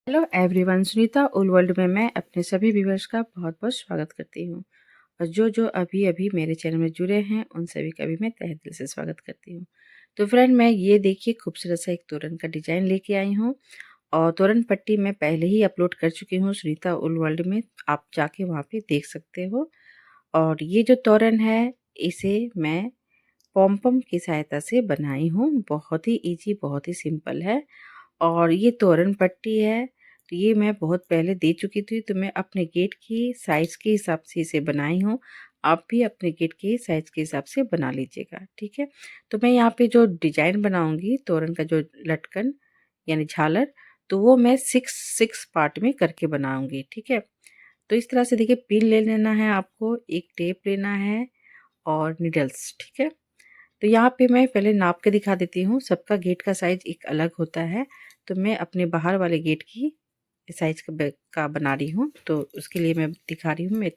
Hello everyone, Sunita ओल world में मैं अपने सभी व्यूवर्स का बहुत बहुत स्वागत करती हूँ। और जो जो अभी अभी मेरे चैनल में जुड़े हैं उन सभी का भी मैं तहे दिल से स्वागत करती हूँ। तो फ्रेंड, मैं ये देखिए खूबसूरत सा एक तोरण का डिजाइन लेके आई हूँ। और तोरण पट्टी मैं पहले ही अपलोड कर चुकी हूँ सुनीता ओल वर्ल्ड में, आप जाके वहाँ पे देख सकते हो। और ये जो तोरण है इसे मैं पॉम की सहायता से बनाई हूँ। बहुत ही ईजी, बहुत ही सिंपल है। और ये तोरण पट्टी है, तो ये मैं बहुत पहले दे चुकी थी, तो मैं अपने गेट की साइज़ के हिसाब से इसे बनाई हूँ। आप भी अपने गेट के साइज़ के हिसाब से बना लीजिएगा, ठीक है। तो मैं यहाँ पे जो डिजाइन बनाऊंगी तोरण का, जो लटकन यानी झालर, तो वो मैं 6 पार्ट में करके बनाऊंगी, ठीक है। तो इस तरह से देखिए, पिन ले लेना है आपको, एक टेप लेना है और निडल्स, ठीक है। तो यहाँ पे मैं पहले नाप के दिखा देती हूँ। सबका गेट का साइज एक अलग होता है, तो मैं अपने बाहर वाले गेट की साइज का बना रही हूँ, तो उसके लिए मैं दिखा रही हूँ। मैं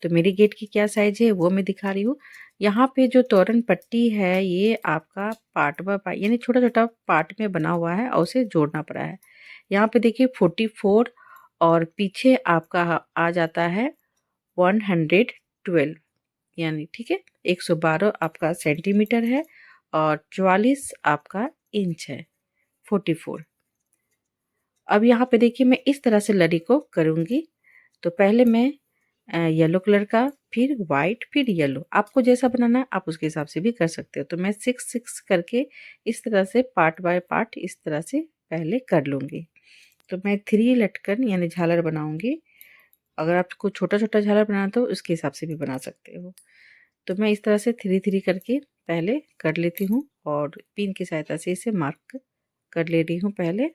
तो मेरी गेट की क्या साइज है वो मैं दिखा रही हूँ। यहाँ पे जो तोरण पट्टी है ये आपका पार्ट बाय पार्ट यानी छोटा छोटा पार्ट में बना हुआ है और उसे जोड़ना पड़ा है। यहाँ पे देखिए 44 और पीछे आपका आ जाता है 112, यानी ठीक है 112 आपका सेंटीमीटर है और 44 आपका इंच है, 44। अब यहाँ पे देखिए मैं इस तरह से लड़ी को करूँगी। तो पहले मैं येलो कलर का, फिर वाइट, फिर येलो, आपको जैसा बनाना है आप उसके हिसाब से भी कर सकते हो। तो मैं 6 करके इस तरह से पार्ट बाय पार्ट इस तरह से पहले कर लूँगी। तो मैं 3 लटकन यानी झालर बनाऊँगी। अगर आपको छोटा छोटा झालर बनाना तो उसके हिसाब से भी बना सकते हो। तो मैं इस तरह से 3 करके पहले कर लेती हूँ और पिन की सहायता से इसे मार्क कर ले रही हूँ पहले।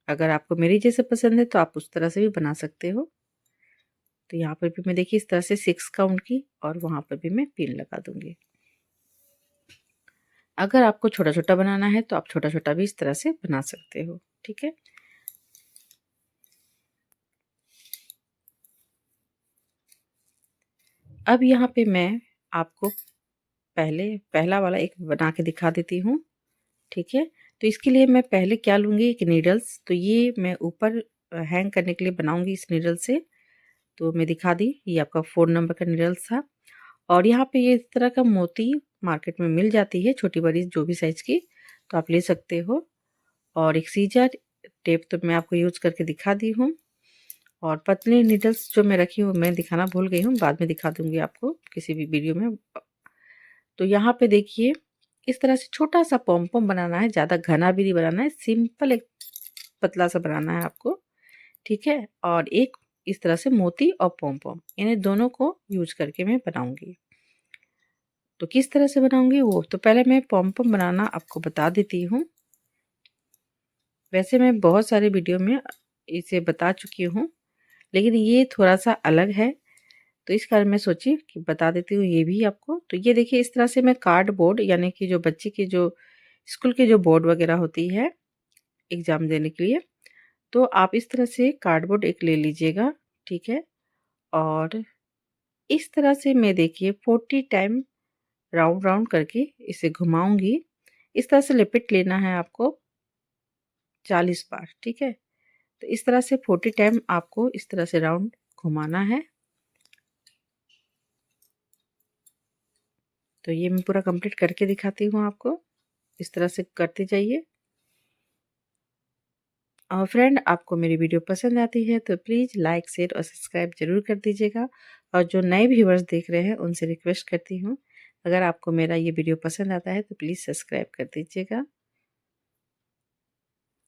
अगर आपको मेरी जैसे पसंद है तो आप उस तरह से भी बना सकते हो। तो यहाँ पर भी मैं देखिए इस तरह से 6 काउंट की और वहाँ पर भी मैं पिन लगा दूंगी। अगर आपको छोटा छोटा बनाना है तो आप छोटा छोटा भी इस तरह से बना सकते हो, ठीक है। अब यहाँ पे मैं आपको पहला वाला एक बना के दिखा देती हूँ, ठीक है। तो इसके लिए मैं पहले क्या लूँगी, एक नीडल्स। तो ये मैं ऊपर हैंग करने के लिए बनाऊंगी इस नीडल से। तो मैं दिखा दी, ये आपका 4 नंबर का नीडल्स था। और यहाँ पे ये इस तरह का मोती मार्केट में मिल जाती है, छोटी बड़ी जो भी साइज की, तो आप ले सकते हो। और एक सीजर टेप तो मैं आपको यूज करके दिखा दी हूँ। और पतली नीडल्स जो मैं रखी हूँ मैं दिखाना भूल गई हूँ, बाद में दिखा दूंगी आपको किसी भी वीडियो में। तो यहाँ पे देखिए इस तरह से छोटा सा पॉम पॉम बनाना है, ज़्यादा घना भी नहीं बनाना है, सिंपल एक पतला सा बनाना है आपको, ठीक है। और एक इस तरह से मोती और पॉम पॉम, इन्हें दोनों को यूज करके मैं बनाऊंगी। तो किस तरह से बनाऊंगी वो तो पहले मैं पॉम पॉम बनाना आपको बता देती हूँ। वैसे मैं बहुत सारे वीडियो में इसे बता चुकी हूँ, लेकिन ये थोड़ा सा अलग है, तो इस कारण मैं सोची कि बता देती हूँ ये भी आपको। तो ये देखिए इस तरह से मैं कार्डबोर्ड यानी कि जो बच्चे की जो स्कूल की जो बोर्ड वगैरह होती है एग्जाम देने के लिए, तो आप इस तरह से कार्डबोर्ड एक ले लीजिएगा, ठीक है। और इस तरह से मैं देखिए 40 टाइम राउंड राउंड करके इसे घुमाऊंगी। इस तरह से लिपट लेना है आपको 40 बार, ठीक है। तो इस तरह से 40 टाइम आपको इस तरह से राउंड घुमाना है। तो ये मैं पूरा कंप्लीट करके दिखाती हूँ आपको, इस तरह से करते जाइए। और फ्रेंड, आपको मेरी वीडियो पसंद आती है तो प्लीज़ लाइक, शेयर और सब्सक्राइब जरूर कर दीजिएगा। और जो नए व्यूवर्स देख रहे हैं उनसे रिक्वेस्ट करती हूँ, अगर आपको मेरा ये वीडियो पसंद आता है तो प्लीज़ सब्सक्राइब कर दीजिएगा,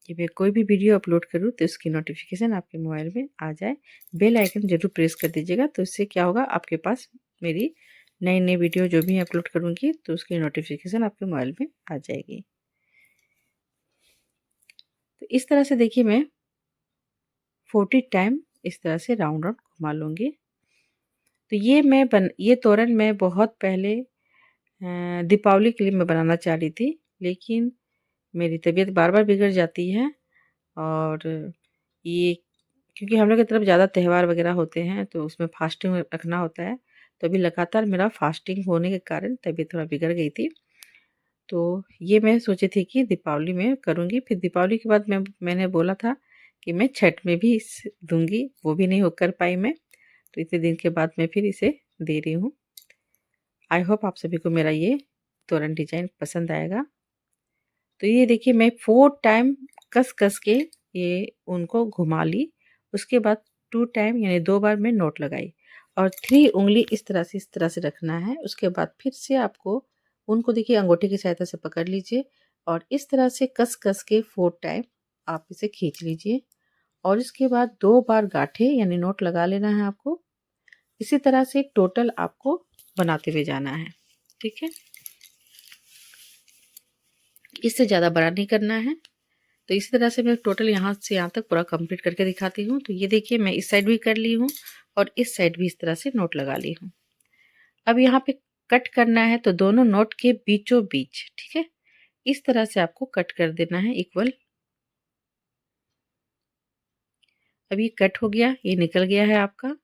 कि मैं कोई भी वीडियो अपलोड करूँ तो उसकी नोटिफिकेशन आपके मोबाइल में आ जाए। बेल आइकन जरूर प्रेस कर दीजिएगा, तो इससे क्या होगा, आपके पास मेरी नई नई वीडियो जो भी अपलोड करूँगी तो उसकी नोटिफिकेशन आपके मोबाइल में आ जाएगी। तो इस तरह से देखिए मैं 40 टाइम इस तरह से राउंड राउंड घुमा लूँगी। तो ये तोरण मैं बहुत पहले दीपावली के लिए मैं बनाना चाह रही थी, लेकिन मेरी तबीयत बार बार बिगड़ जाती है। और ये क्योंकि हम लोग की तरफ ज़्यादा त्यौहार वगैरह होते हैं तो उसमें फास्टिंग रखना होता है, तो अभी लगातार मेरा फास्टिंग होने के कारण तबीयत थोड़ा बिगड़ गई थी। तो ये मैं सोची थी कि दीपावली में करूँगी, फिर दीपावली के बाद मैंने बोला था कि मैं छठ में भी इस दूँगी, वो भी नहीं हो कर पाई मैं। तो इतने दिन के बाद मैं फिर इसे दे रही हूँ। आई होप आप सभी को मेरा ये तोरण डिज़ाइन पसंद आएगा। तो ये देखिए मैं 4 टाइम कस-कस के ये उनको घुमा ली। उसके बाद 2 टाइम यानी 2 बार मैं नोट लगाई और 3 उँगली इस तरह से रखना है। उसके बाद फिर से आपको उनको देखिए अंगूठे की सहायता से पकड़ लीजिए और इस तरह से कस-कस के 4 टाइम आप इसे खींच लीजिए और इसके बाद 2 बार गाँठें यानी नोट लगा लेना है आपको। इसी तरह से टोटल आपको बनाते हुए जाना है, ठीक है? इससे ज़्यादा बड़ा नहीं करना है। तो इसी तरह से मैं टोटल यहाँ से यहाँ तक पूरा कंप्लीट करके दिखाती हूँ। तो ये देखिए मैं इस साइड भी कर ली हूँ और इस साइड भी इस तरह से नोट लगा ली हूँ। अब यहाँ पे कट करना है तो दोनों नोट के बीचों बीच, ठीक है? इस तरह से आपको कट कर देना है इक्वल। अब ये कट हो गया, ये निकल गया है आपका।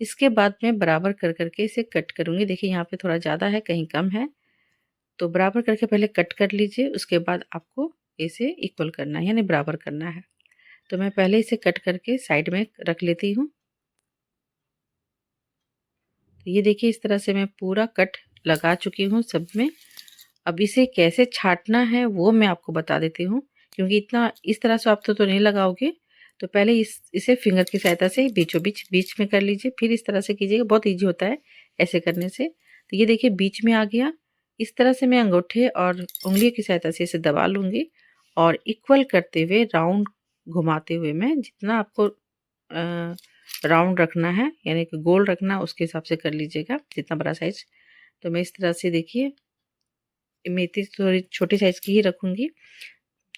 इसके बाद मैं बराबर कर करके इसे कट करूँगी। देखिए यहाँ पे थोड़ा ज़्यादा है, कहीं कम है। तो बराबर करके पहले कट कर लीजिए, उसके बाद आपको इसे इक्वल करना है यानी बराबर करना है। तो मैं पहले इसे कट करके साइड में रख लेती हूँ। तो ये देखिए इस तरह से मैं पूरा कट लगा चुकी हूँ सब में। अब इसे कैसे छाँटना है वो मैं आपको बता देती हूँ, क्योंकि इतना इस तरह से आप तो नहीं लगाओगे। तो पहले इसे फिंगर की सहायता से बीचों बीच बीच में कर लीजिए, फिर इस तरह से कीजिएगा, बहुत ईजी होता है ऐसे करने से। तो ये देखिए बीच में आ गया। इस तरह से मैं अंगूठे और उंगलियों की सहायता से इसे दबा लूँगी और इक्वल करते हुए राउंड घुमाते हुए मैं जितना आपको राउंड रखना है यानी कि गोल रखना उसके हिसाब से कर लीजिएगा, जितना बड़ा साइज। तो मैं इस तरह से देखिए मैं इतनी थोड़ी छोटी साइज की ही रखूँगी।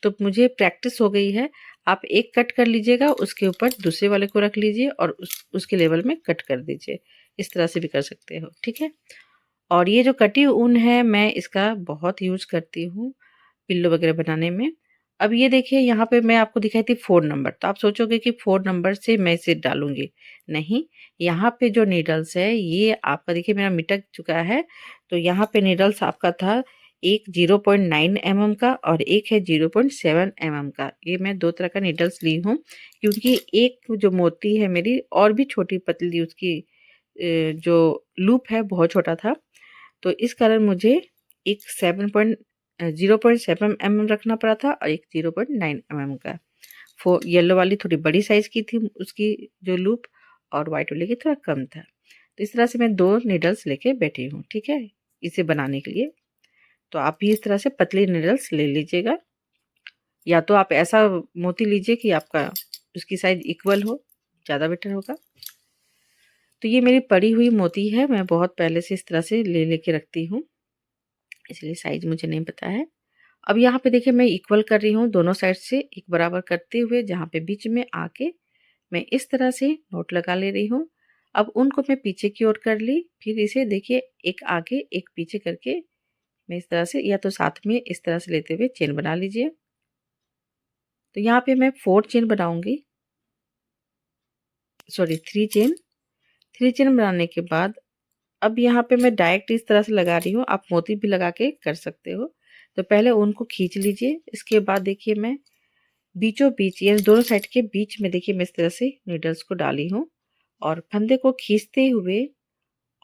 तो मुझे प्रैक्टिस हो गई है। आप एक कट कर लीजिएगा, उसके ऊपर दूसरे वाले को रख लीजिए और उसके लेवल में कट कर दीजिए। इस तरह से भी कर सकते हो, ठीक है? और ये जो कटी ऊन है मैं इसका बहुत यूज़ करती हूँ पिल्लो वगैरह बनाने में। अब ये देखिए यहाँ पे मैं आपको दिखाई थी 4 नंबर, तो आप सोचोगे कि 4 नंबर से मैं इसे डालूँगी। नहीं, यहाँ पे जो नीडल्स है ये आपका देखिए मेरा मिटक चुका है। तो यहाँ पे नीडल्स आपका था एक 0.9 mm का और एक है 0.7 mm का। ये मैं 2 तरह का नीडल्स ली हूँ, क्योंकि एक जो मोती है मेरी और भी छोटी पतली उसकी जो लूप है बहुत छोटा था। तो इस कारण मुझे एक 0.7 mm रखना पड़ा था और एक 0.9 mm का। येलो वाली थोड़ी बड़ी साइज़ की थी उसकी जो लूप और वाइट वाली की थोड़ा कम था। तो इस तरह से मैं 2 नीडल्स लेके बैठी हूँ, ठीक है? इसे बनाने के लिए। तो आप भी इस तरह से पतली नीडल्स ले लीजिएगा, या तो आप ऐसा मोती लीजिए कि आपका उसकी साइज़ इक्वल हो, ज़्यादा बेटर होगा। तो ये मेरी पड़ी हुई मोती है, मैं बहुत पहले से इस तरह से लेके रखती हूँ, इसलिए साइज़ मुझे नहीं पता है। अब यहाँ पे देखिए मैं इक्वल कर रही हूँ दोनों साइड से एक बराबर करते हुए, जहाँ पे बीच में आके मैं इस तरह से नोट लगा ले रही हूँ। अब उनको मैं पीछे की ओर कर ली, फिर इसे देखिए एक आगे एक पीछे करके मैं इस तरह से या तो साथ में इस तरह से लेते हुए चेन बना लीजिए। तो यहाँ पे मैं 4 चेन बनाऊंगी, सॉरी 3 चेन बनाने के बाद अब यहाँ पे मैं डायरेक्ट इस तरह से लगा रही हूँ, आप मोती भी लगा के कर सकते हो। तो पहले उनको खींच लीजिए, इसके बाद देखिए मैं बीचों बीच यानी दोनों साइड के बीच में देखिए मैं इस तरह से नीडल्स को डाली हूँ और फंदे को खींचते हुए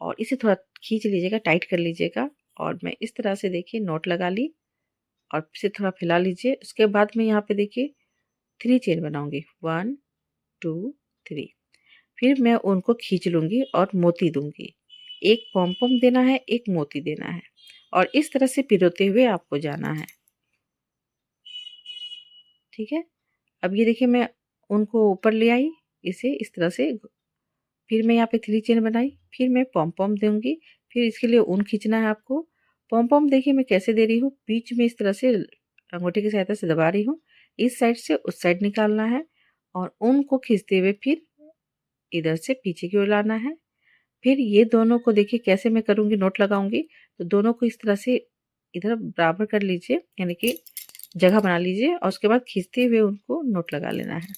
और इसे थोड़ा खींच लीजिएगा, टाइट कर लीजिएगा और मैं इस तरह से देखिए नोट लगा ली और इसे थोड़ा फैला लीजिए। उसके बाद में यहाँ पे देखिए 3 चेन बनाऊंगी, 1 2 3। फिर मैं उनको खींच लूंगी और मोती दूंगी। एक पॉम पॉम देना है, एक मोती देना है और इस तरह से पिरोते हुए आपको जाना है, ठीक है? अब ये देखिए मैं उनको ऊपर ले आई इसे इस तरह से, फिर मैं यहाँ पे 3 चेन बनाई, फिर मैं पॉम पॉम दूंगी, फिर इसके लिए ऊन खींचना है आपको। पॉम पॉम देखिए मैं कैसे दे रही हूँ, बीच में इस तरह से अंगूठे की सहायता से दबा रही हूँ, इस साइड से उस साइड निकालना है और ऊन को खींचते हुए फिर इधर से पीछे की ओर लाना है। फिर ये दोनों को देखिए कैसे मैं करूँगी, नोट लगाऊंगी। तो दोनों को इस तरह से इधर बराबर कर लीजिए, यानी कि जगह बना लीजिए और उसके बाद खींचते हुए उनको नोट लगा लेना है।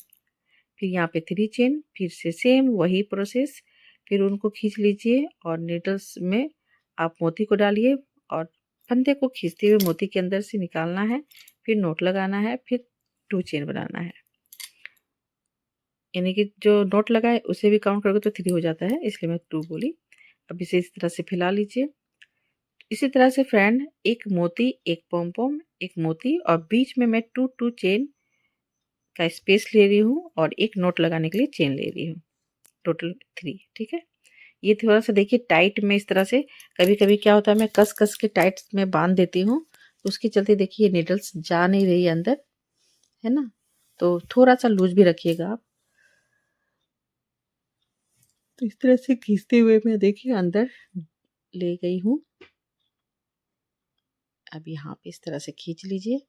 फिर यहाँ पे 3 चेन, फिर से सेम वही प्रोसेस, फिर उनको खींच लीजिए और नीडल्स में आप मोती को डालिए और फंदे को खींचते हुए मोती के अंदर से निकालना है, फिर नोट लगाना है, फिर 2 चेन बनाना है। यानी कि जो नोट लगाए उसे भी काउंट करोगे तो 3 हो जाता है, इसलिए मैं 2 बोली। अब इसे इस तरह से फैला लीजिए। इसी तरह से फ्रेंड एक मोती, एक पॉम-पॉम, एक मोती और बीच में मैं 2 चेन का स्पेस ले रही हूँ और एक नोट लगाने के लिए चेन ले रही हूँ। टोटल 3, ठीक है। ये थोड़ा-सा देखिए टाइट में इस तरह से कभी-कभी क्या होता है मैं कस-कस के टाइट में बाँध देती हूँ, तो उसके चलते देखिए ये नीडल्स जा नहीं रही है अंदर, है ना? तो थोड़ा-सा लूज़ भी रखिएगा आप। तो इस तरह से खींचते हुए मैं देखिए अंदर ले गई हूँ। अब यहाँ पे इस तरह से खींच लीजिए।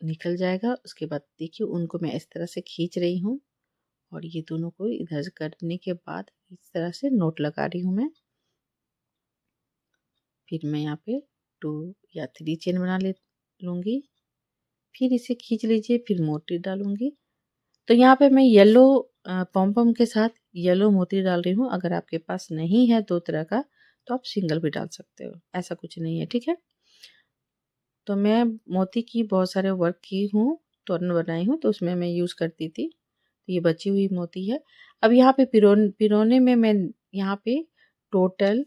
निकल जाएगा, उसके बाद देखिए उनको मैं इस तरह से खींच रही हूँ और ये दोनों को इधर से करने के बाद इस तरह से नोट लगा रही हूँ मैं। फिर मैं यहाँ पे 2 या 3 चेन बना ले लूँगी। फिर इसे खींच लीजिए, फिर मोती डालूँगी। तो यहाँ पे मैं येलो पॉम-पॉम के साथ येलो मोती डाल रही हूँ। अगर आपके पास नहीं है 2 तरह का तो आप सिंगल भी डाल सकते हो, ऐसा कुछ नहीं है, ठीक है। तो मैं मोती की बहुत सारे वर्क की हूँ, तोरण बनाई हूँ, तो उसमें मैं यूज़ करती थी। तो ये बची हुई मोती है। अब यहाँ पे पिरोने में मैं यहाँ पे टोटल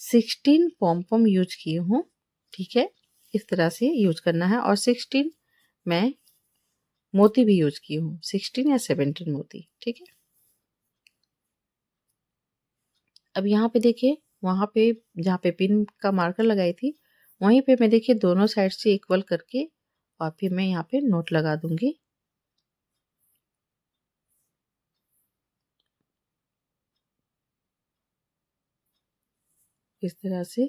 16 पॉम-पॉम यूज़ की हूँ, ठीक है। इस तरह से यूज़ करना है और 16 मैं मोती भी यूज़ की हूँ, 16 या 17 मोती, ठीक है। अब यहाँ पे देखिए, वहाँ पे जहाँ पे पिन का मार्कर लगाई थी, वहीं पे मैं देखिए दोनों साइड से इक्वल करके और फिर मैं यहाँ पे नोट लगा दूँगी। इस तरह से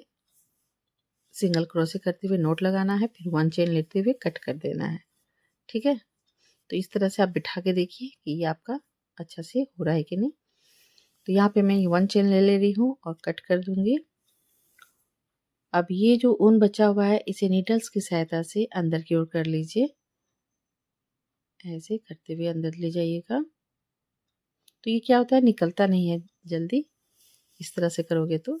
सिंगल क्रोशे करते हुए नोट लगाना है, फिर 1 चेन लेते हुए कट कर देना है, ठीक है। तो इस तरह से आप बिठा के देखिए कि ये आपका अच्छा से हो रहा है कि नहीं। तो यहाँ पे मैं 1 चेन ले रही हूँ और कट कर दूँगी। अब ये जो ऊन बचा हुआ है इसे नीडल्स की सहायता से अंदर की ओर कर लीजिए। ऐसे करते हुए अंदर ले जाइएगा। तो ये क्या होता है निकलता नहीं है जल्दी, इस तरह से करोगे तो।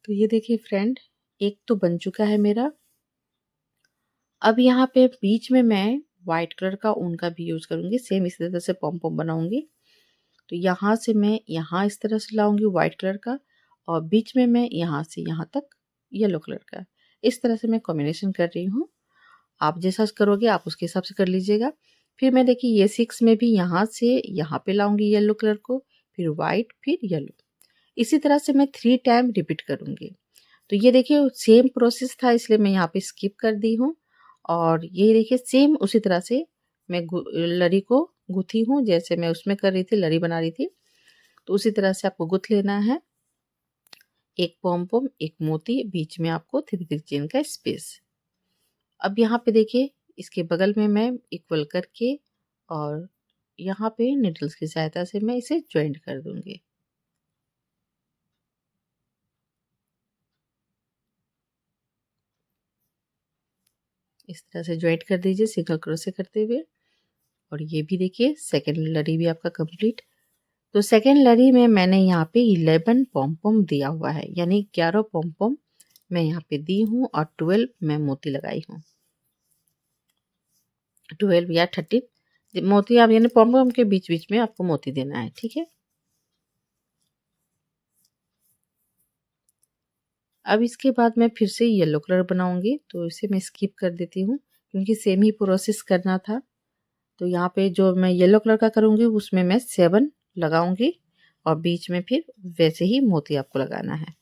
तो ये देखिए फ्रेंड, एक तो बन चुका है मेरा। अब यहाँ पे बीच में मैं व्हाइट कलर का ऊन का भी यूज़ करूँगी, सेम इसी तरह से पॉम-पॉम बनाऊँगी। तो यहाँ से मैं यहाँ इस तरह से लाऊँगी व्हाइट कलर का और बीच में मैं यहाँ से यहाँ तक येलो कलर का। इस तरह से मैं कॉम्बिनेशन कर रही हूँ। आप जैसा करोगे आप उसके हिसाब से कर लीजिएगा। फिर मैं देखिए ये 6 में भी यहाँ से यहाँ पे लाऊँगी येलो कलर को, फिर व्हाइट, फिर येलो। इसी तरह से मैं 3 टाइम रिपीट करूँगी। तो ये देखिए सेम प्रोसेस था इसलिए मैं यहाँ पे स्किप कर दी हूँ और ये देखिए सेम उसी तरह से मैं लड़ी को गुथी हूँ जैसे मैं उसमें कर रही थी, लड़ी बना रही थी। तो उसी तरह से आपको गुथ लेना है। एक पॉम-पॉम, एक मोती, बीच में आपको 3 चेन का स्पेस। अब यहाँ पे देखिए इसके बगल में मैं इक्वल करके और यहाँ पे नीडल्स की सहायता से मैं इसे जॉइंट कर दूंगी। इस तरह से जॉइंट कर दीजिए सिंगल क्रोशे करते हुए। और ये भी देखिए सेकेंड लड़ी भी आपका कंप्लीट। तो सेकेंड लड़ी में मैंने यहाँ पे 11 पॉम-पॉम दिया हुआ है, यानी 11 पॉम-पॉम मैं यहाँ पे दी हूँ और 12 मैं मोती लगाई हूँ। 12 या 13 मोती आप यानी पॉम-पॉम के बीच बीच में आपको मोती देना है, ठीक है। अब इसके बाद मैं फिर से येलो कलर बनाऊंगी, तो इसे मैं स्किप कर देती हूँ क्योंकि सेम ही प्रोसेस करना था। तो यहाँ पे जो मैं येलो कलर का करूँगी उसमें मैं 7 लगाऊंगी और बीच में फिर वैसे ही मोती आपको लगाना है।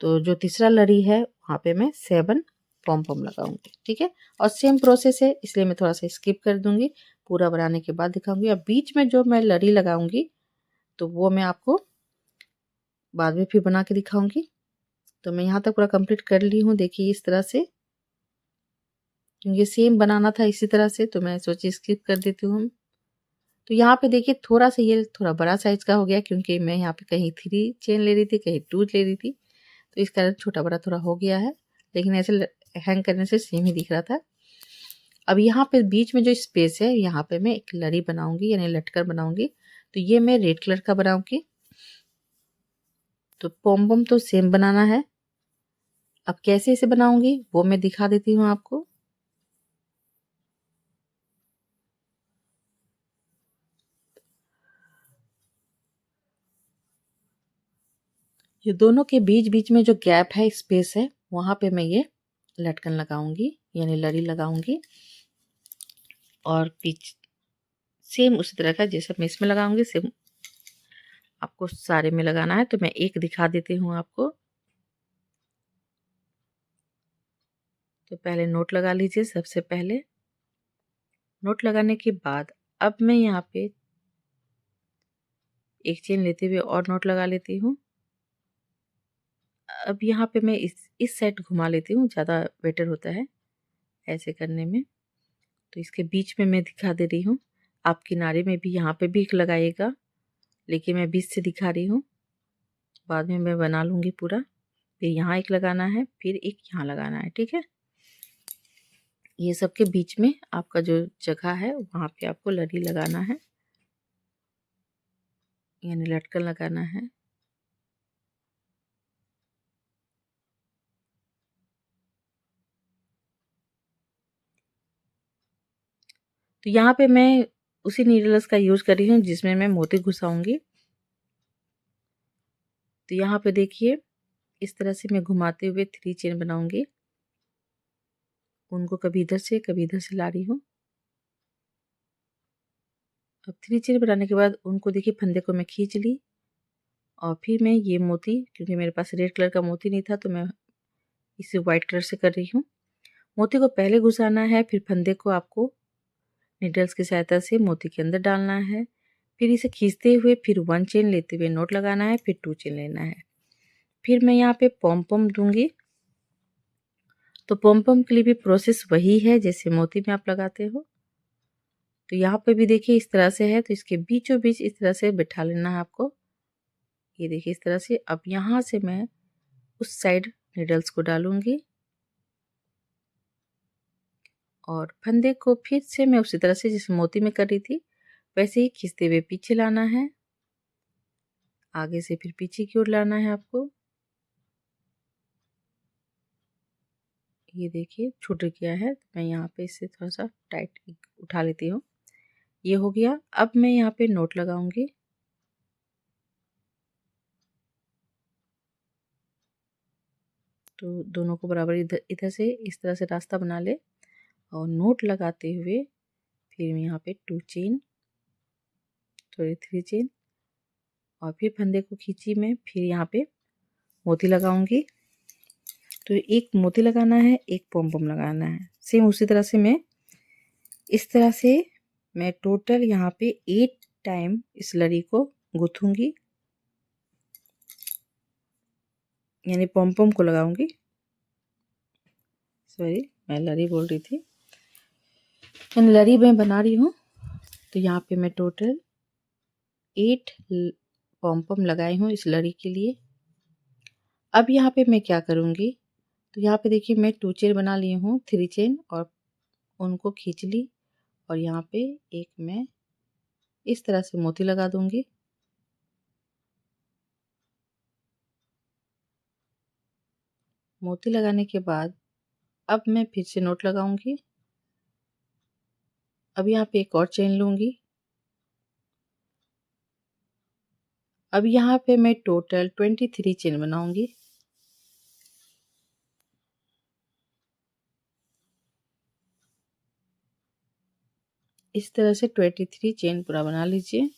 तो जो तीसरा लड़ी है वहाँ पे मैं 7 पॉम पॉम लगाऊंगी, ठीक है। और सेम प्रोसेस है इसलिए मैं थोड़ा सा स्किप कर दूंगी, पूरा बनाने के बाद दिखाऊंगी। अब बीच में जो मैं लड़ी लगाऊंगी तो वो मैं आपको बाद में फिर बना के दिखाऊंगी। तो मैं यहाँ तक पूरा कंप्लीट कर ली हूँ, देखिए इस तरह से, क्योंकि सेम बनाना था इसी तरह से तो मैं सोची स्किप कर देती हूँ। तो यहाँ पे देखिए थोड़ा सा ये थोड़ा बड़ा साइज का हो गया क्योंकि मैं यहाँ पे कहीं 3 चेन ले रही थी, कहीं 2 ले रही थी, तो इस कारण छोटा बड़ा थोड़ा हो गया है, लेकिन ऐसे हैंग करने से सेम ही दिख रहा था। अब यहाँ पे बीच में जो स्पेस है यहाँ पे मैं एक लड़ी बनाऊंगी यानी लटकन बनाऊंगी। तो ये मैं रेड कलर का बनाऊंगी। तो पॉम पॉम तो सेम बनाना है। अब कैसे इसे बनाऊंगी वो मैं दिखा देती हूँ आपको। ये दोनों के बीच बीच में जो गैप है, स्पेस है, वहां पे मैं ये लटकन लगाऊंगी यानी लड़ी लगाऊंगी। और बीच सेम उसी तरह का जैसा मैं इसमें लगाऊंगी सेम आपको सारे में लगाना है। तो मैं एक दिखा देती हूँ आपको। तो पहले नोट लगा लीजिए। सबसे पहले नोट लगाने के बाद अब मैं यहाँ पे एक चेन लेते हुए और नोट लगा लेती हूँ। अब यहाँ पे मैं इस साइड घुमा लेती हूँ, ज़्यादा बेटर होता है ऐसे करने में। तो इसके बीच में मैं दिखा दे रही हूँ। आप किनारे में भी यहाँ पे भी एक लगाइएगा, लेकिन मैं बीच से दिखा रही हूँ, बाद में मैं बना लूँगी पूरा। फिर यहाँ एक लगाना है, फिर एक यहाँ लगाना है, ठीक है। ये सब के बीच में आपका जो जगह है वहाँ पे आपको लड़ी लगाना है यानी लटकन लगाना है। तो यहाँ पे मैं उसी नीडल्स का यूज़ कर रही हूँ जिसमें मैं मोती घुसाऊंगी। तो यहाँ पे देखिए इस तरह से मैं घुमाते हुए 3 चेन बनाऊंगी। उनको कभी इधर से ला रही हूँ। अब 3 चेन बनाने के बाद उनको देखिए फंदे को मैं खींच ली और फिर मैं ये मोती, क्योंकि मेरे पास रेड कलर का मोती नहीं था तो मैं इसे वाइट कलर से कर रही हूँ। मोती को पहले घुसाना है, फिर फंदे को आपको नीडल्स की सहायता से मोती के अंदर डालना है। फिर इसे खींचते हुए फिर 1 चेन लेते हुए नोट लगाना है, फिर 2 चेन लेना है। फिर मैं यहाँ पे पॉम पॉम दूंगी। तो पॉम पॉम के लिए भी प्रोसेस वही है जैसे मोती में आप लगाते हो। तो यहाँ पे भी देखिए इस तरह से है, तो इसके बीचों बीच इस तरह से बिठा लेना है आपको। ये देखिए इस तरह से। अब यहाँ से मैं उस साइड नीडल्स को डालूंगी और फंदे को फिर से मैं उसी तरह से जिस मोती में कर रही थी वैसे ही खींचते हुए पीछे लाना है, आगे से फिर पीछे की ओर लाना है आपको। ये देखिए छूट गया है, तो मैं यहाँ पे इससे थोड़ा सा टाइट उठा लेती हूँ। ये हो गया। अब मैं यहाँ पे नोट लगाऊंगी। तो दोनों को बराबर इधर इधर से इस तरह से रास्ता बना ले और नोट लगाते हुए फिर मैं यहाँ पे 2 चेन, सॉरी 3 चेन और फिर फंदे को खींची मैं, फिर यहाँ पे मोती लगाऊंगी। तो एक मोती लगाना है, एक पॉम पॉम लगाना है। सेम उसी तरह से मैं इस तरह से मैं टोटल यहाँ पे 8 टाइम इस लड़ी को गूंथूंगी यानी पॉम पॉम को लगाऊंगी। सॉरी मैं लड़ी बोल रही थी, यानी लड़ी मैं बना रही हूँ। तो यहाँ पे मैं टोटल 8 पॉम पॉम लगाई हूँ इस लड़ी के लिए। अब यहाँ पे मैं क्या करूँगी, तो यहाँ पे देखिए मैं 2 चेन बना ली हूँ, 3 चेन और उनको खींच ली और यहाँ पे एक मैं इस तरह से मोती लगा दूंगी। मोती लगाने के बाद अब मैं फिर से नोट लगाऊंगी। अब यहाँ पे एक और चेन लूंगी। अब यहाँ पे मैं टोटल 23 चेन बनाऊंगी। इस तरह से 23 चेन पूरा बना लीजिए।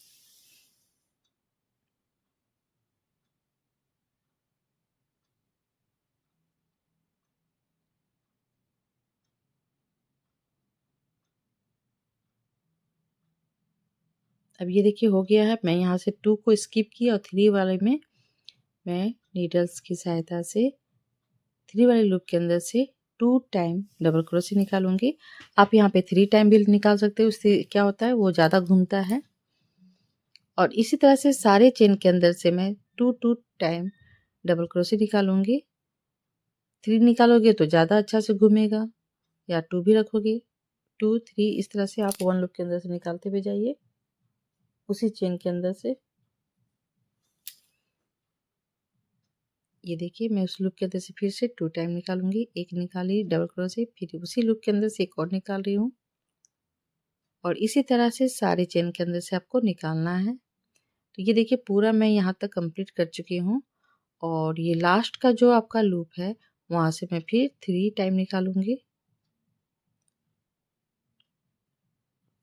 अब ये देखिए हो गया है। मैं यहाँ से 2 को स्किप किया और 3 वाले में मैं नीडल्स की सहायता से 3 वाले लूप के अंदर से 2 टाइम डबल क्रोशे निकालूंगी। आप यहाँ पे 3 टाइम भी निकाल सकते हो, उससे क्या होता है वो ज़्यादा घूमता है। और इसी तरह से सारे चेन के अंदर से मैं 2 टाइम डबल क्रोशे निकालूंगी। 3 निकालोगे तो ज़्यादा अच्छा से घूमेगा, या 2 भी रखोगे 2 3 इस तरह से आप 1 लूप के अंदर से निकालते हुए जाइए, उसी चेन के अंदर से। ये देखिए मैं उस लूप के अंदर से फिर से 2 टाइम निकालूंगी, एक निकाली डबल क्रोशेट, फिर उसी लूप के अंदर से एक और निकाल रही हूँ, और इसी तरह से सारे चेन के अंदर से आपको निकालना है। तो ये देखिए पूरा मैं यहाँ तक कंप्लीट कर चुकी हूँ, और ये लास्ट का जो आपका लूप है वहाँ से मैं फिर 3 टाइम निकालूंगी,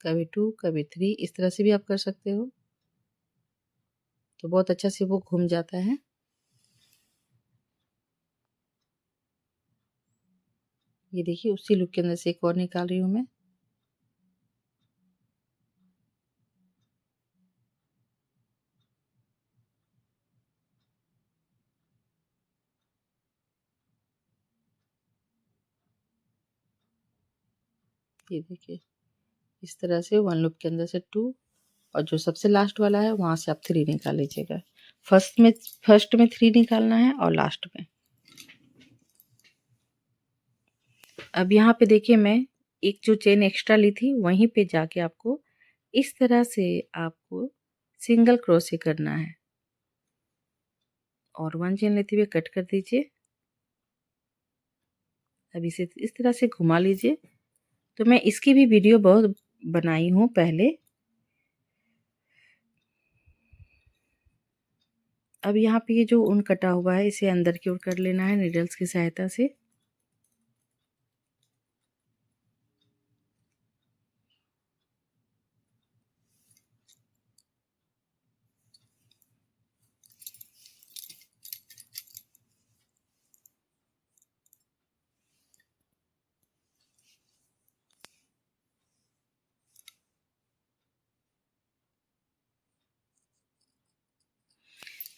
कभी 2 कभी 3, इस तरह से भी आप कर सकते हो, तो बहुत अच्छा से वो घूम जाता है। ये देखिए उसी लूप के अंदर से एक और निकाल रही हूँ मैं। ये देखिए इस तरह से 1 लूप के अंदर से 2, और जो सबसे लास्ट वाला है वहां से आप 3 निकाल लीजिएगा। फर्स्ट में 3 निकालना है और लास्ट में। अब यहाँ पे देखिए मैं एक जो चेन एक्स्ट्रा ली थी वहीं पे जाके आपको इस तरह से आपको सिंगल क्रोशे करना है, और 1 चेन लेते हुए कट कर दीजिए। अब इसे इस तरह से घुमा लीजिए। तो मैं इसकी भी वीडियो बहुत बनाई हूँ पहले। अब यहाँ पे ये जो ऊन कटा हुआ है इसे अंदर की ओर कर लेना है नीडल्स की सहायता से।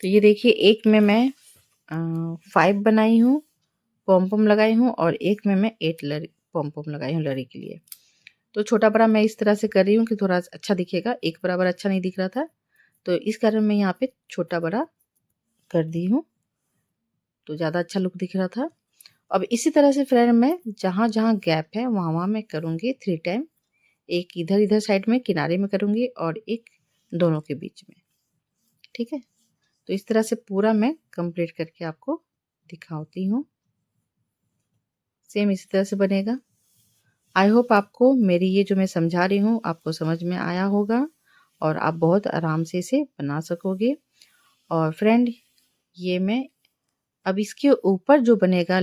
तो ये देखिए एक में मैं 5 बनाई हूँ, पॉम पॉम लगाई हूँ, और एक में मैं 8 पॉम पॉम लगाई हूँ लड़ी के लिए। तो छोटा बड़ा मैं इस तरह से कर रही हूँ कि थोड़ा अच्छा दिखेगा, एक बराबर अच्छा नहीं दिख रहा था, तो इस कारण मैं यहाँ पे छोटा बड़ा कर दी हूँ, तो ज़्यादा अच्छा लुक दिख रहा था। अब इसी तरह से फ्रेंड मैं जहाँ जहाँ गैप है वहाँ वहाँ मैं करूँगी 3 टाइम, एक इधर इधर साइड में किनारे में करूँगी और एक दोनों के बीच में। ठीक है, तो इस तरह से पूरा मैं कंप्लीट करके आपको दिखाती हूँ। सेम इसी तरह से बनेगा। आई होप आपको मेरी ये जो मैं समझा रही हूँ आपको समझ में आया होगा, और आप बहुत आराम से इसे बना सकोगे। और फ्रेंड ये मैं अब इसके ऊपर जो बनेगा,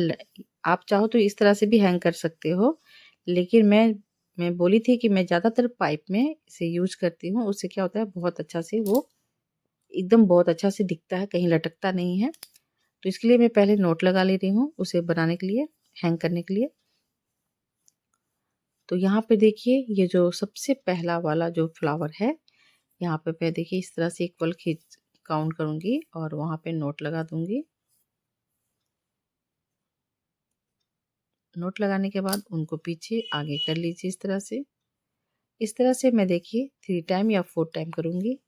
आप चाहो तो इस तरह से भी हैंग कर सकते हो, लेकिन मैं बोली थी कि मैं ज़्यादातर पाइप में इसे यूज करती हूँ। उससे क्या होता है बहुत अच्छा से वो एकदम बहुत अच्छा से दिखता है, कहीं लटकता नहीं है। तो इसके लिए मैं पहले नोट लगा ले रही हूँ उसे बनाने के लिए, हैंग करने के लिए। तो यहाँ पे देखिए ये जो सबसे पहला वाला जो फ्लावर है, यहाँ पे मैं देखिए इस तरह से इक्वल खींच काउंट करूँगी और वहाँ पे नोट लगा दूँगी। नोट लगाने के बाद उनको पीछे आगे कर लीजिए इस तरह से। इस तरह से मैं देखिए 3 टाइम या 4 टाइम करूँगी।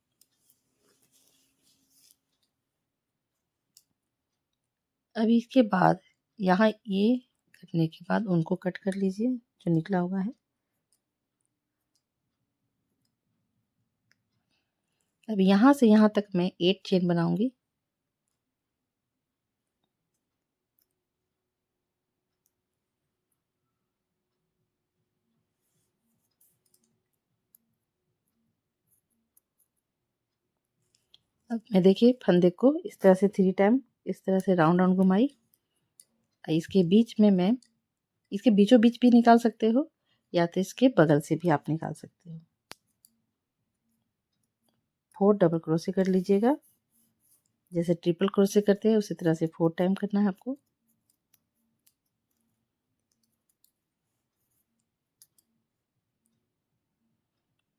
अभी इसके बाद यहाँ ये करने के बाद उनको कट कर लीजिए जो निकला हुआ है। अब यहाँ से यहाँ तक मैं 8 चेन बनाऊंगी। अब मैं देखिए फंदे को इस तरह से 3 टाइम इस तरह से राउंड राउंड घुमाई। इसके बीच में मैं इसके बीचों बीच भी निकाल सकते हो, या तो इसके बगल से भी आप निकाल सकते हो। 4 डबल क्रोशे कर लीजिएगा, जैसे ट्रिपल क्रोशे करते हैं उसी तरह से 4 टाइम करना है आपको।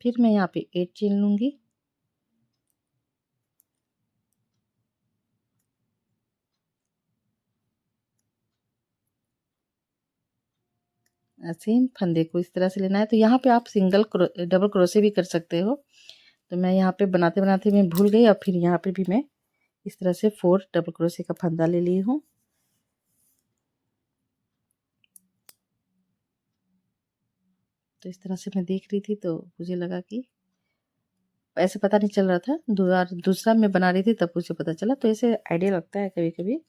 फिर मैं यहाँ पे 8 चेन लूँगी। सेम फंदे को इस तरह से लेना है। तो यहाँ पे आप डबल क्रोशे भी कर सकते हो। तो मैं यहाँ पे बनाते बनाते मैं भूल गई, और फिर यहाँ पे भी मैं इस तरह से 4 डबल क्रोशे का फंदा ले ली हूँ। तो इस तरह से मैं देख रही थी तो मुझे लगा कि ऐसे पता नहीं चल रहा था, दूसरा मैं बना रही थी तब मुझे पता चला। तो ऐसे आइडिया लगता है कभी कभी,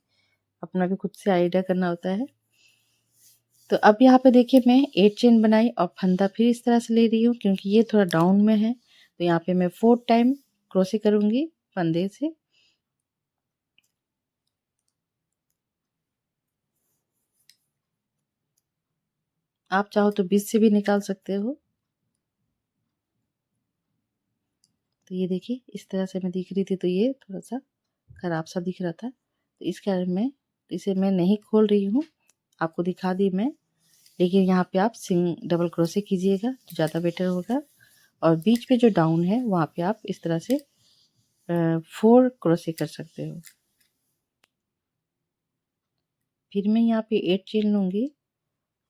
अपना भी खुद से आइडिया करना होता है। तो अब यहाँ पे देखिए मैं 8 चेन बनाई और फंदा फिर इस तरह से ले रही हूँ क्योंकि ये थोड़ा डाउन में है। तो यहाँ पे मैं 4 टाइम क्रोशे करूँगी फंदे से। आप चाहो तो बीच से भी निकाल सकते हो। तो ये देखिए इस तरह से मैं दिख रही थी तो ये थोड़ा सा खराब सा दिख रहा था, तो इस कारण मैं इसे मैं नहीं खोल रही हूँ, आपको दिखा दी मैं। लेकिन यहाँ पे आप डबल क्रोशे कीजिएगा तो ज़्यादा बेटर होगा। और बीच पे जो डाउन है वहाँ पे आप इस तरह से 4 क्रोशे कर सकते हो। फिर मैं यहाँ पे 8 चेन लूँगी।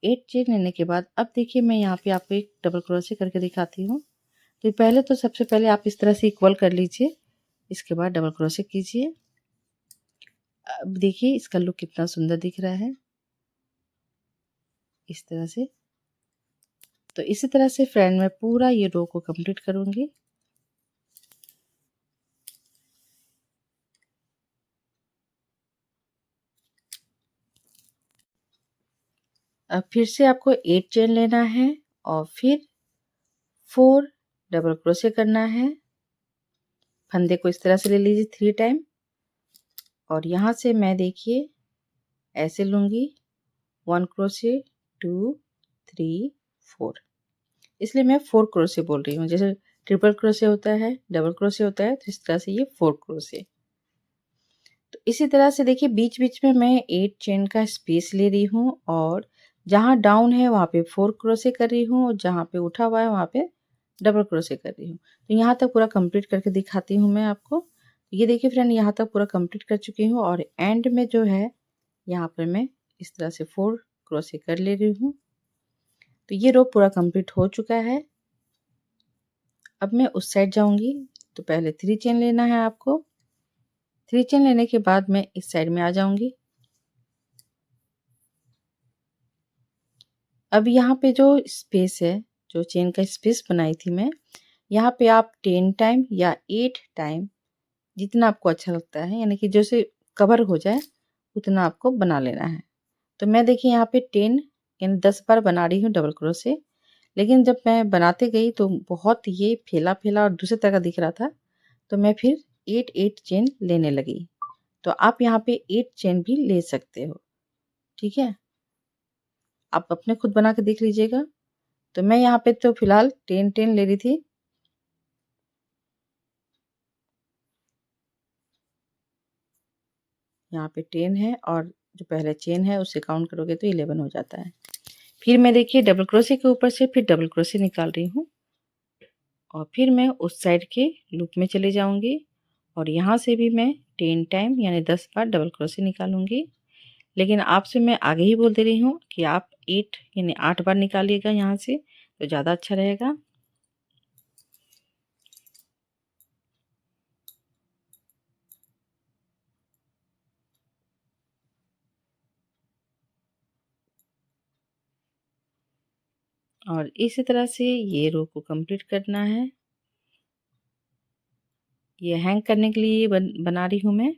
8 चेन लेने के बाद अब देखिए मैं यहाँ पे आपको एक डबल क्रोशे करके दिखाती हूँ। तो पहले तो सबसे पहले आप इस तरह से इक्वल कर लीजिए, इसके बाद डबल क्रोशे कीजिए। अब देखिए इसका लुक कितना सुंदर दिख रहा है इस तरह से। तो इसी तरह से फ्रेंड मैं पूरा ये रो को कंप्लीट करूँगी। अब फिर से आपको 8 चेन लेना है और फिर 4 डबल क्रोशे करना है। फंदे को इस तरह से ले लीजिए 3 टाइम और यहाँ से मैं देखिए ऐसे लूँगी 1 क्रोशे 2 3 4, इसलिए मैं 4 क्रोशे बोल रही हूँ। जैसे ट्रिपल क्रोशे होता है, डबल क्रोशे होता है, तो इस तरह से ये 4 क्रोशे। तो इसी तरह से देखिए बीच बीच में मैं 8 चेन का स्पेस ले रही हूँ और जहाँ डाउन है वहाँ पे 4 क्रोशे कर रही हूँ और जहाँ पे उठा हुआ है वहाँ पे डबल क्रोशे कर रही हूँ। तो यहाँ तक पूरा कंप्लीट करके दिखाती हूँ मैं आपको। ये देखिए फ्रेंड यहाँ तक पूरा कंप्लीट कर चुकी हूँ और एंड में जो है यहाँ पर मैं इस तरह से 4 क्रोशे कर ले रही हूँ। तो ये रो पूरा कंप्लीट हो चुका है। अब मैं उस साइड जाऊँगी। तो पहले 3 चेन लेना है आपको। 3 चेन लेने के बाद मैं इस साइड में आ जाऊँगी। अब यहाँ पे जो स्पेस है, जो चेन का स्पेस बनाई थी मैं, यहाँ पे आप 10 टाइम या 8 टाइम जितना आपको अच्छा लगता है, यानी कि जैसे कवर हो जाए उतना आपको बना लेना है। तो मैं देखिए यहाँ पे 10 यानी 10 बार बना रही हूँ डबल क्रोशे। लेकिन जब मैं बनाते गई तो बहुत ये फैला-फैला और दूसरे तरह का दिख रहा था, तो मैं फिर 8 चेन लेने लगी। तो आप यहाँ पे 8 चेन भी ले सकते हो, ठीक है? आप अपने खुद बना के देख लीजिएगा। तो मैं यहाँ पे तो फिलहाल 10 ले रही थी। यहाँ पे 10 है और जो पहले चेन है उससे काउंट करोगे तो 11 हो जाता है। फिर मैं देखिए डबल क्रोशे के ऊपर से फिर डबल क्रोशे निकाल रही हूँ और फिर मैं उस साइड के लूप में चली जाऊँगी और यहाँ से भी मैं 10 टाइम यानी 10 बार डबल क्रोशे निकालूंगी। लेकिन आपसे मैं आगे ही बोल दे रही हूँ कि आप 8 यानी 8 बार निकालिएगा यहाँ से, तो ज़्यादा अच्छा रहेगा। और इसी तरह से ये रो को कंप्लीट करना है। ये हैंग करने के लिए बना रही हूँ मैं।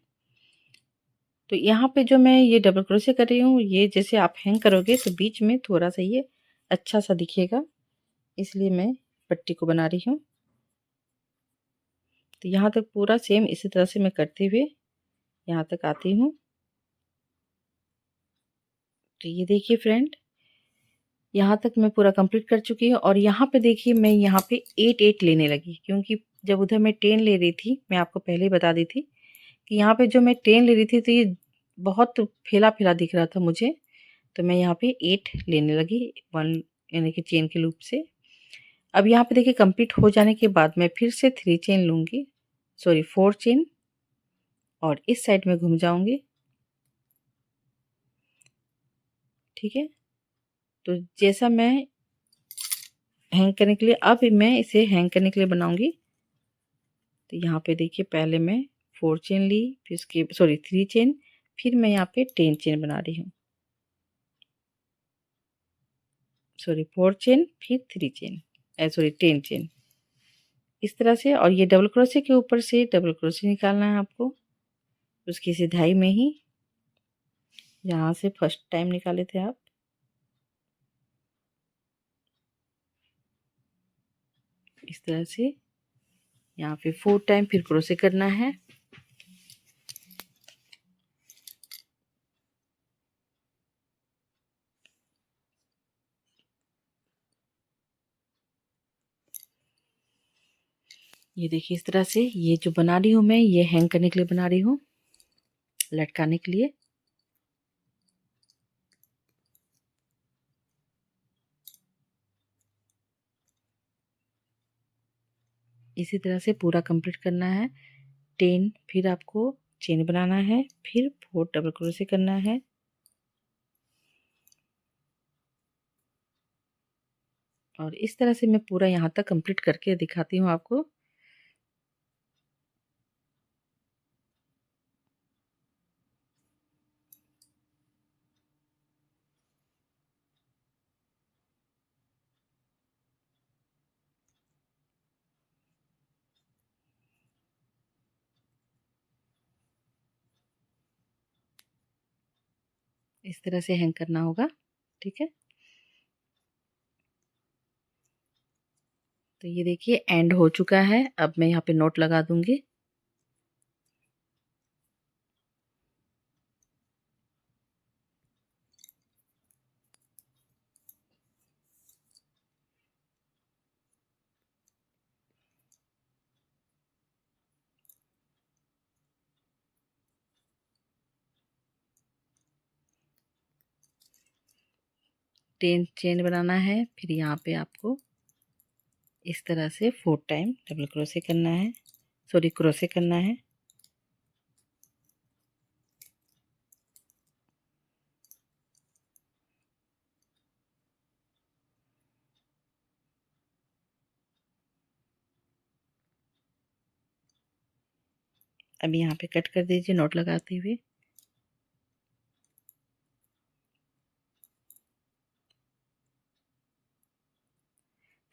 तो यहाँ पे जो मैं ये डबल क्रोशे कर रही हूँ, ये जैसे आप हैंग करोगे तो बीच में थोड़ा सा ये अच्छा सा दिखेगा, इसलिए मैं पट्टी को बना रही हूँ। तो यहाँ तक पूरा सेम इसी तरह से मैं करते हुए यहाँ तक आती हूँ। तो ये देखिए फ्रेंड, यहाँ तक मैं पूरा कंप्लीट कर चुकी हूँ और यहाँ पे देखिए मैं यहाँ पे 8 लेने लगी, क्योंकि जब उधर मैं 10 ले रही थी, मैं आपको पहले ही बता दी थी कि यहाँ पे जो मैं 10 ले रही थी तो ये बहुत फैला-फैला दिख रहा था मुझे। तो मैं यहाँ पे 8 लेने लगी 1 यानी कि चेन के लूप से। अब यहाँ पे देखिए कंप्लीट हो जाने के बाद मैं फिर से 3 चेन लूँगी, सॉरी 4 चेन, और इस साइड में घूम जाऊँगी, ठीक है। तो जैसा मैं हैंग करने के लिए, अब मैं इसे हैंग करने के लिए बनाऊँगी। तो यहाँ पे देखिए पहले मैं 4 चेन ली, फिर उसके सॉरी 3 चेन, फिर मैं यहाँ पे 10 चेन बना रही हूँ। सॉरी 4 चेन, फिर 3 चेन, सॉरी 10 चेन इस तरह से। और ये डबल क्रोशे के ऊपर से डबल क्रोशे निकालना है आपको, उसकी सिधाई में ही, जहाँ से फर्स्ट टाइम निकाले थे आप। इस तरह से यहाँ पे 4 टाइम फिर क्रोशे करना है। ये देखिए इस तरह से, ये जो बना रही हूँ मैं, ये हैंग करने के लिए बना रही हूँ, लटकाने के लिए। इसी तरह से पूरा कंप्लीट करना है। 10 फिर आपको चेन बनाना है, फिर 4 डबल क्रोशे करना है। और इस तरह से मैं पूरा यहाँ तक कंप्लीट करके दिखाती हूँ आपको। इस तरह से हैंग करना होगा, ठीक है। तो ये देखिए एंड हो चुका है। अब मैं यहाँ पे नोट लगा दूंगी। टेन चेन बनाना है, फिर यहाँ पे आपको इस तरह से 4 टाइम डबल क्रोशे करना है, सॉरी क्रोशे करना है। अब यहाँ पे कट कर दीजिए नोट लगाते हुए।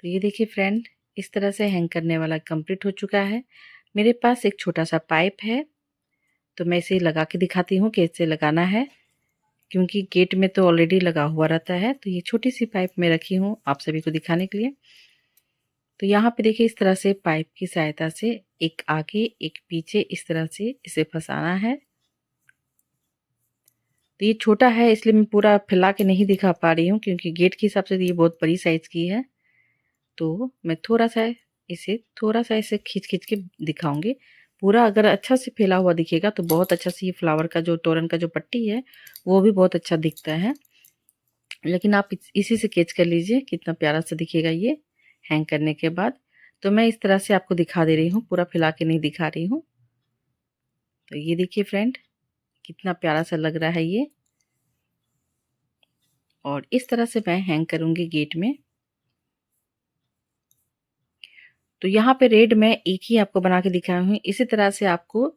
तो ये देखिए फ्रेंड, इस तरह से हैंग करने वाला कंप्लीट हो चुका है। मेरे पास एक छोटा सा पाइप है, तो मैं इसे लगा के दिखाती हूँ कैसे लगाना है, क्योंकि गेट में तो ऑलरेडी लगा हुआ रहता है। तो ये छोटी सी पाइप मैं रखी हूँ आप सभी को दिखाने के लिए। तो यहाँ पे देखिए इस तरह से पाइप की सहायता से एक आगे एक पीछे इस तरह से इसे फंसाना है। तो ये छोटा है इसलिए मैं पूरा फैला के नहीं दिखा पा रही हूँ, क्योंकि गेट के हिसाब से ये बहुत बड़ी साइज की है। तो मैं थोड़ा सा इसे खींच खींच के दिखाऊंगी। पूरा अगर अच्छा से फैला हुआ दिखेगा तो बहुत अच्छा से ये फ्लावर का जो तोरण का जो पट्टी है वो भी बहुत अच्छा दिखता है। लेकिन आप इसी से कैच कर लीजिए कितना प्यारा सा दिखेगा ये हैंग करने के बाद। तो मैं इस तरह से आपको दिखा दे रही हूँ, पूरा फैला के नहीं दिखा रही हूँ। तो ये देखिए फ्रेंड, कितना प्यारा सा लग रहा है ये। और इस तरह से मैं हैंग करूंगी गेट में। तो यहाँ पे रेड में एक ही आपको बना के दिखाई हूँ, इसी तरह से आपको